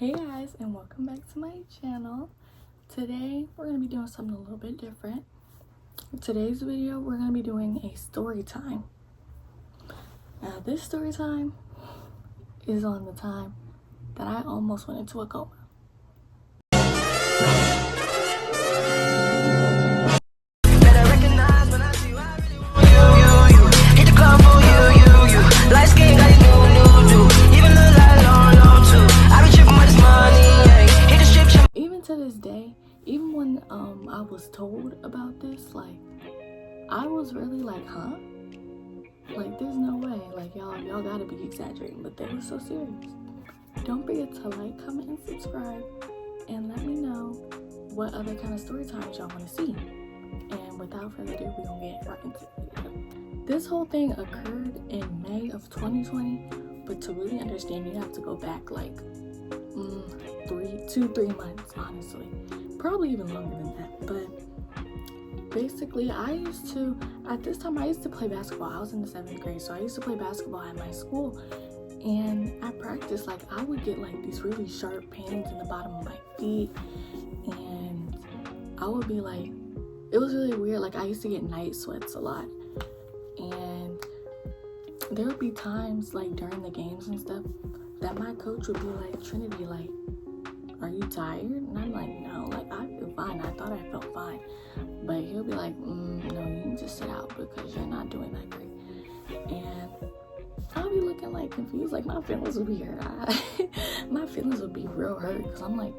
Hey guys, and welcome back to my channel. Today we're going to be doing something a little bit different. In today's video we're going to be doing a story time. Now this story time is on the time that I almost went into a coma. Even to this day, even when I was told about this, like I was really like, huh? Like there's no way, like y'all gotta be exaggerating, but they were so serious. Don't forget to like, comment, and subscribe, and let me know what other kind of story times y'all want to see. And without further ado, we're gonna get right into the video. This whole thing occurred in May of 2020, but to really understand, you have to go back like 3 months, honestly, probably even longer than that. But basically, at this time I used to play basketball. I was in the 7th grade, so I used to play basketball at my school, and at practice, like I would get like these really sharp pains in the bottom of my feet, and I would be like, it was really weird. Like I used to get night sweats a lot, and there would be times like during the games and stuff that my coach would be like, Trinity, like, are you tired? And I'm like, no, like I feel fine. I thought I felt fine. But he'll be like, no, you need to sit out because you're not doing that great. And I'll be looking like confused, like my feelings would be hurt. My feelings would be real hurt because I'm like,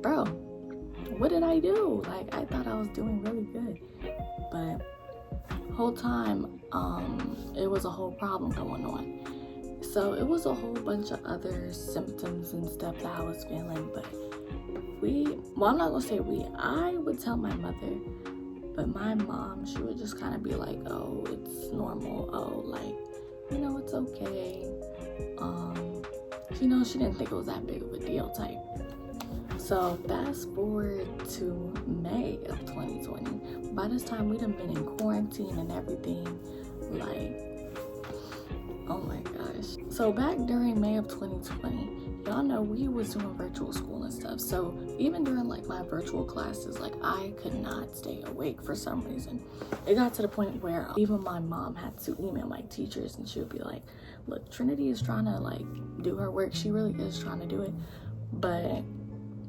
bro, what did I do? Like I thought I was doing really good. But whole time, it was a whole problem going on. So it was a whole bunch of other symptoms and stuff that I was feeling, but I'm not gonna say I would tell my mother, but my mom, she would just kind of be like, oh, it's normal, oh, like, it's okay. She didn't think it was that big of a deal type. So fast forward to May of 2020. By this time, we'd have been in quarantine and everything, like, oh my gosh. So back during May of 2020, y'all know we was doing virtual school and stuff. So even during like my virtual classes, like I could not stay awake for some reason. It got to the point where even my mom had to email my teachers, and she would be like, look, Trinity is trying to like do her work. She really is trying to do it, but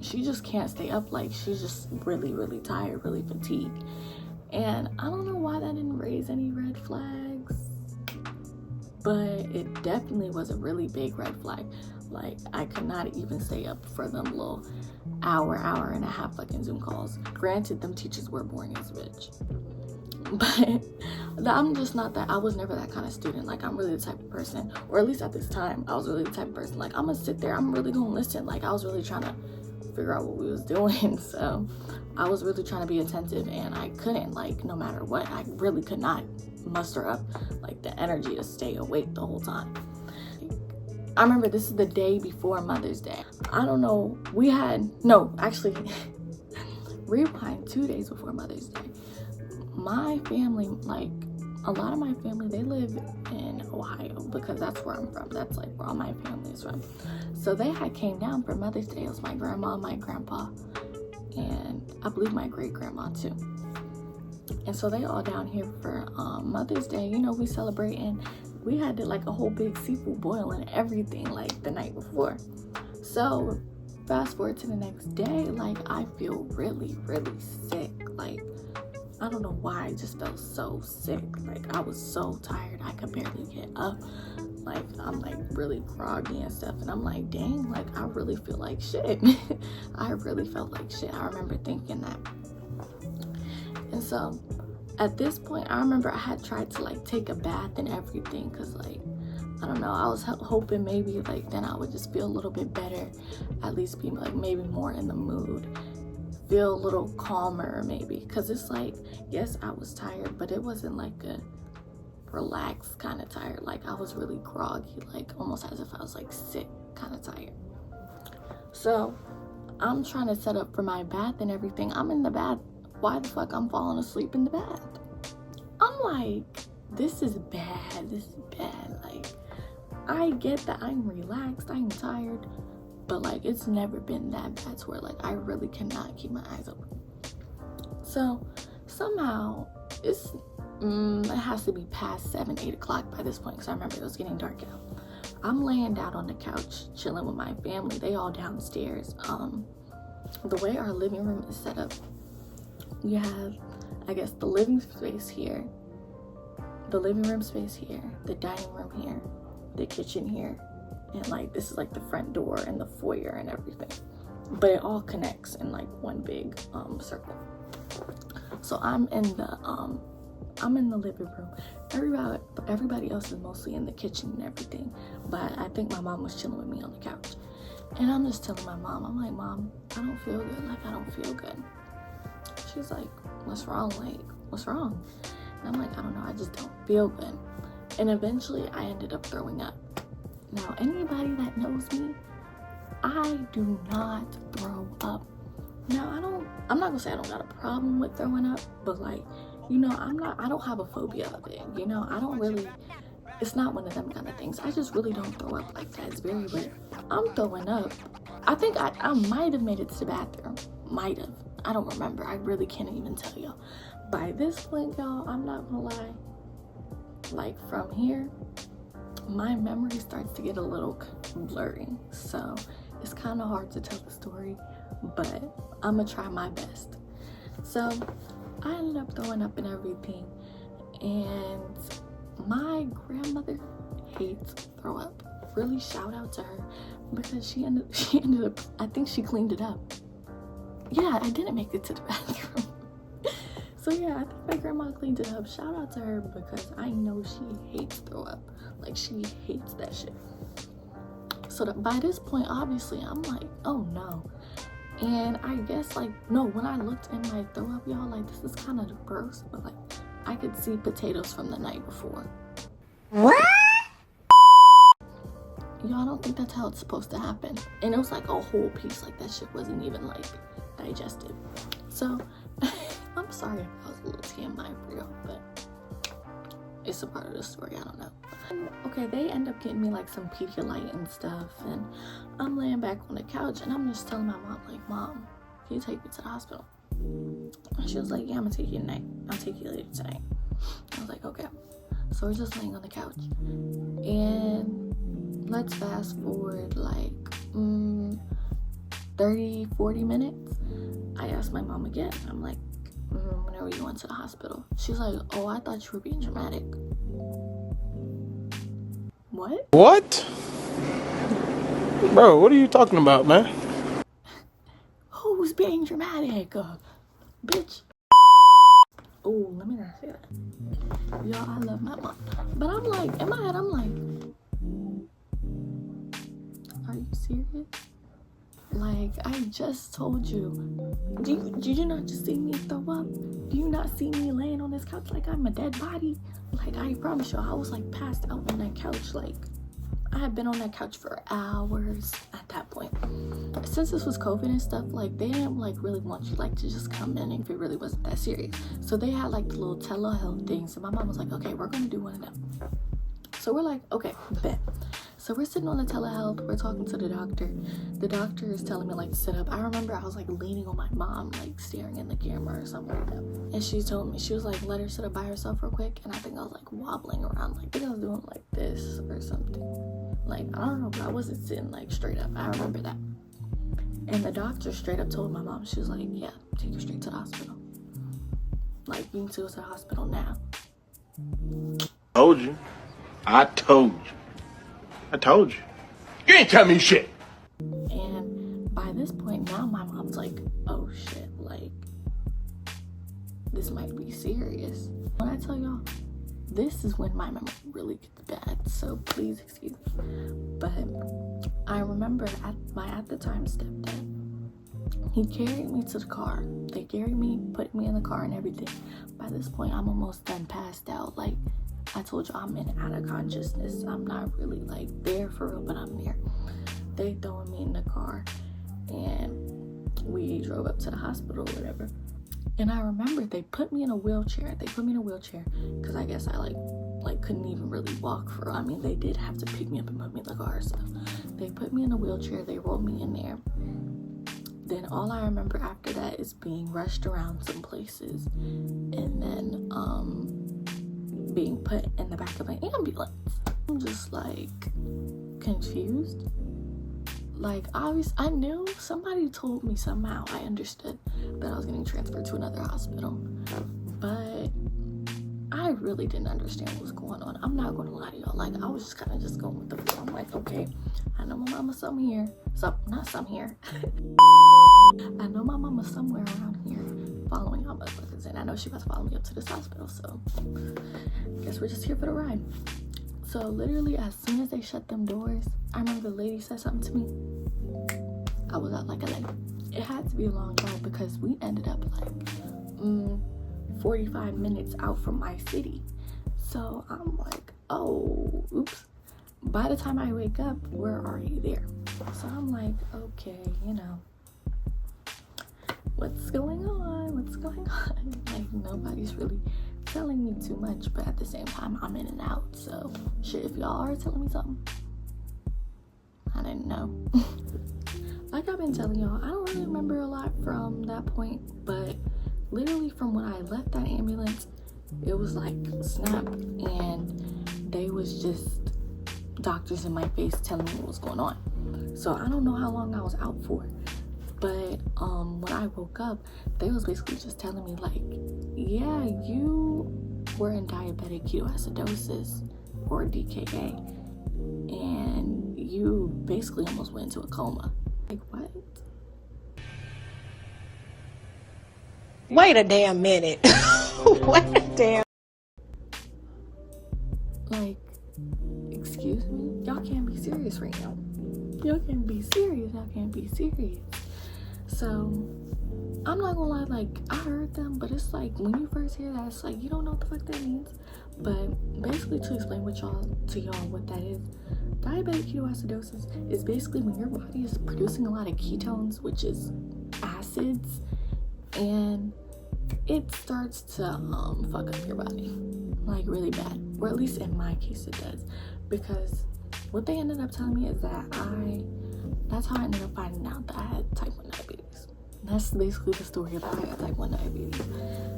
she just can't stay up. Like she's just really, really tired, really fatigued. And I don't know why that didn't raise any red flags, but it definitely was a really big red flag. Like I could not even stay up for them little hour and a half fucking Zoom calls. Granted, them teachers were boring as a bitch, but I'm just not that. I was never that kind of student. Like I'm really the type of person, or at least at this time, I was really the type of person, like I'm gonna sit there, I'm really gonna listen. Like I was really trying to figure out what we was doing. So I was really trying to be attentive, and I couldn't, like, no matter what, I really could not muster up like the energy to stay awake the whole time. I remember this is the day before Mother's Day. I don't know, rewind 2 days before Mother's Day. My family, like a lot of my family, they live in Ohio because that's where I'm from. That's like where all my family is from. So they had came down for Mother's Day. It was my grandma, my grandpa, and I believe my great grandma too. And so they all down here for Mother's Day. We celebrating. We had like a whole big seafood boil and everything like the night before. So fast forward to the next day, like I feel really, really sick. Like I don't know why, I just felt so sick. Like I was so tired, I could barely get up. Like I'm like really groggy and stuff, and I'm like, dang, like I really feel like shit. I really felt like shit. I remember thinking that. And so at this point, I remember I had tried to like take a bath and everything, because like, I don't know, I was hoping maybe like then I would just feel a little bit better, at least be like maybe more in the mood, feel a little calmer maybe, because it's like, yes, I was tired, but it wasn't like a relaxed kind of tired. Like I was really groggy, like almost as if I was like sick kind of tired. So I'm trying to set up for my bath and everything. I'm in the bath. Why the fuck I'm falling asleep in the bath? I'm like, this is bad. Like I get that I'm relaxed, I'm tired, but like it's never been that bad to where like I really cannot keep my eyes open. So somehow it has to be past 7-8 o'clock by this point, because I remember it was getting dark out. I'm laying down on the couch chilling with my family. They all downstairs. The way our living room is set up, you have, I guess, the living space here, the living room space here, the dining room here, the kitchen here, and like this is like the front door and the foyer and everything, but it all connects in like one big circle. So I'm in the living room. Everybody else is mostly in the kitchen and everything, but I think my mom was chilling with me on the couch. And I'm just telling my mom, I'm like, Mom, I don't feel good. Like, I don't feel good. She's like, what's wrong? Like, what's wrong? And I'm like, I don't know, I just don't feel good. And eventually I ended up throwing up. Now, anybody that knows me, I do not throw up. Now, I'm not gonna say I don't got a problem with throwing up, but like, you know, I don't have a phobia of it. You know, I don't really, it's not one of them kind of things. I just really don't throw up like that. It's very rare. I'm throwing up. I think I might have made it to the bathroom. Might have. I don't remember. I really can't even tell y'all. By this point, y'all, I'm not gonna lie. Like from here, my memory starts to get a little blurry. So it's kind of hard to tell the story, but I'm gonna try my best. So I ended up throwing up and everything, and my grandmother hates throw up. Really shout out to her, because she ended up, I think she cleaned it up. Yeah, I didn't make it to the bathroom. So yeah, I think my grandma cleaned it up. Shout out to her, because I know she hates throw up. Like, she hates that shit. So by this point, obviously, I'm like, oh no. And I guess, like, no, when I looked in my throw up, y'all, like, this is kind of gross, but like, I could see potatoes from the night before. What? Y'all, I don't think that's how it's supposed to happen. And it was like a whole piece, like that shit wasn't even like digested. So I'm sorry if I was a little TMI for y'all, but it's a part of the story, I don't know. Okay, they end up getting me like some Pedialyte and stuff, and I'm laying back on the couch, and I'm just telling my mom, like, Mom, can you take me to the hospital? And she was like, yeah, I'm gonna take you tonight. I'll take you later tonight. I was like, okay. So we're just laying on the couch, and let's fast forward like 30-40 minutes. I asked my mom again. I'm like, when are we going to the hospital? She's like, oh, I thought you were being dramatic. What? What? Bro, what are you talking about, man? Who's being dramatic? Bitch. Oh, let me not say that. Y'all, I love my mom. But I'm like, in my head, I'm like, are you serious? Like, I just told you. Did you not just see me throw up? Do you not see me laying on this couch like I'm a dead body? Like, I promise y'all, I was like passed out on that couch. Like, I had been on that couch for hours at that point. Since this was COVID and stuff, like, they didn't like really want you like to just come in if it really wasn't that serious. So they had like the little telehealth things. So my mom was like, okay, we're gonna do one of them. So we're like, okay, bet. So we're sitting on the telehealth, we're talking to the doctor. The doctor is telling me like to sit up. I remember I was like leaning on my mom, like staring in the camera or something like that. And she told me, she was like, let her sit up by herself real quick. And I think I was like wobbling around, like I think I was doing like this or something. Like, I don't know, but I wasn't sitting like straight up. I remember that. And the doctor straight up told my mom, she was like, yeah, take her straight to the hospital. Like, you need to go to the hospital now. Told you. I told you. I told you. You ain't tell me shit. And by this point, now my mom's like, oh shit, like, this might be serious. When I tell y'all, this is when my memory really gets bad, so please excuse me. But I remember at the time stepdad, he carried me to the car. They carried me, put me in the car and everything. By this point, I'm almost done passed out. Like, I told you, I'm in and out of consciousness. I'm not really like there for real, but I'm there. They throwing me in the car, and we drove up to the hospital or whatever. And I remember they put me in a wheelchair. They put me in a wheelchair because I guess I like couldn't even really walk for, I mean, they did have to pick me up and put me in the car. So they put me in a wheelchair, they rolled me in there. Then all I remember after that is being rushed around some places, and then being put in the back of an ambulance. I'm just like confused. Like, I knew, somebody told me somehow, I understood that I was getting transferred to another hospital, but I really didn't understand what was going on. I'm not gonna lie to y'all. Like, I was just kind of just going with the flow. I'm like, okay, I know my mama's some here. Not some here. I know my mama's somewhere around here following y'all motherfuckers, and I know she was following me up to this hospital, so I guess we're just here for the ride. So literally, as soon as they shut them doors, I remember the lady said something to me. I was out like a lady. It had to be a long drive because we ended up like 45 minutes out from my city. So I'm like, oh, oops. By the time I wake up, we're already there. So I'm like, okay, you know, what's going on? What's going on? Like, nobody's really telling me too much, but at the same time, I'm in and out. So shit, if y'all are telling me something, I didn't know. Like I've been telling y'all, I don't really remember a lot from that point, but literally from when I left that ambulance, it was like snap, and they was just doctors in my face telling me what was going on. So I don't know how long I was out for, but when I woke up, they was basically just telling me like, yeah, you were in diabetic ketoacidosis or DKA, and you basically almost went into a coma. Like, what? Wait a damn minute. Wait a damn. Like, excuse me? Y'all can't be serious right now. Y'all can't be serious. Y'all can't be serious. So, I'm not gonna lie, like, I heard them, but it's like, when you first hear that, it's like, you don't know what the fuck that means. But basically, to explain to y'all what that is, diabetic ketoacidosis is basically when your body is producing a lot of ketones, which is acids, and it starts to fuck up your body, like really bad, or at least in my case it does, because what they ended up telling me is that that's how I ended up finding out that I had type 1 diabetes. That's basically the story of how I had type 1 diabetes,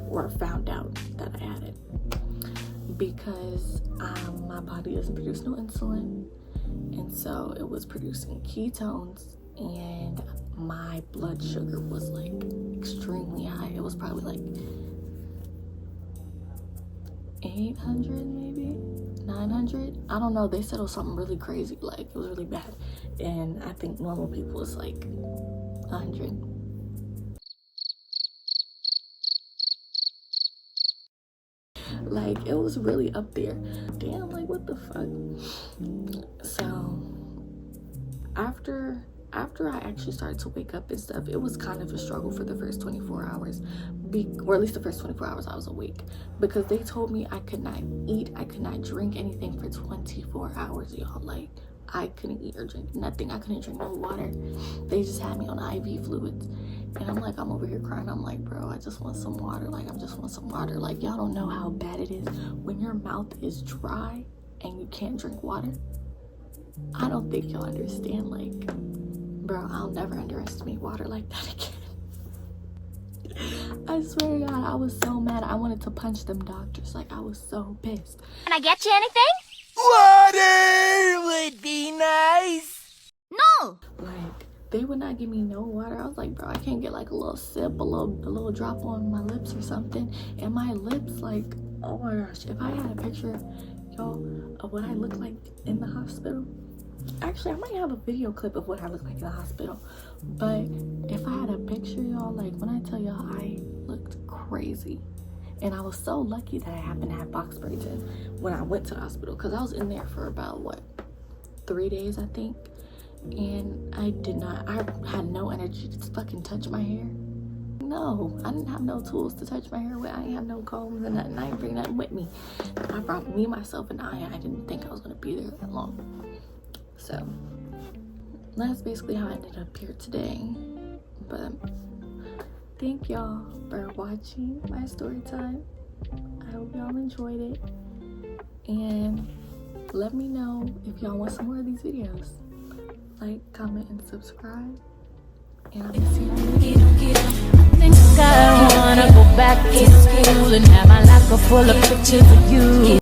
or found out that I had it, because my body doesn't produce no insulin, and so it was producing ketones, and my blood sugar was like extremely high. It was probably like 800, maybe 900. I don't know. They said it was something really crazy. Like, it was really bad. And I think normal people is like 100. Like, it was really up there. Damn, like, what the fuck? So after I actually started to wake up and stuff, it was kind of a struggle for the first 24 hours, or at least the first 24 hours I was awake, because they told me I could not eat, I could not drink anything for 24 hours, y'all. Like, I couldn't eat or drink nothing. I couldn't drink no water. They just had me on IV fluids, and I'm over here crying. I'm like, bro, I just want some water. Like, I just want some water. Like, y'all don't know how bad it is when your mouth is dry and you can't drink water. I don't think y'all understand. Like, bro, I'll never underestimate water like that again. I swear to God, I was so mad. I wanted to punch them doctors. Like, I was so pissed. Can I get you anything? Water would be nice. No! Like, they would not give me no water. I was like, bro, I can't get like a little sip, a little drop on my lips or something. And my lips, like, oh my gosh, if I had a picture, y'all, of what I look like in the hospital. Actually, I might have a video clip of what I look like in the hospital. But if I had a picture, y'all, like, when I tell y'all, I looked crazy. And I was so lucky that I happened to have box braids in when I went to the hospital, because I was in there for about, 3 days, I think. And I had no energy to fucking touch my hair. No, I didn't have no tools to touch my hair with. I ain't have no combs and nothing. I didn't bring nothing with me. I brought me, myself, and I didn't think I was going to be there that long. So that's basically how I ended up here today. But thank y'all for watching my story time. I hope y'all enjoyed it. And let me know if y'all want some more of these videos. Like, comment, and subscribe. And I'm gonna see you later. I think I wanna go back to school and have my locker full of pictures of you.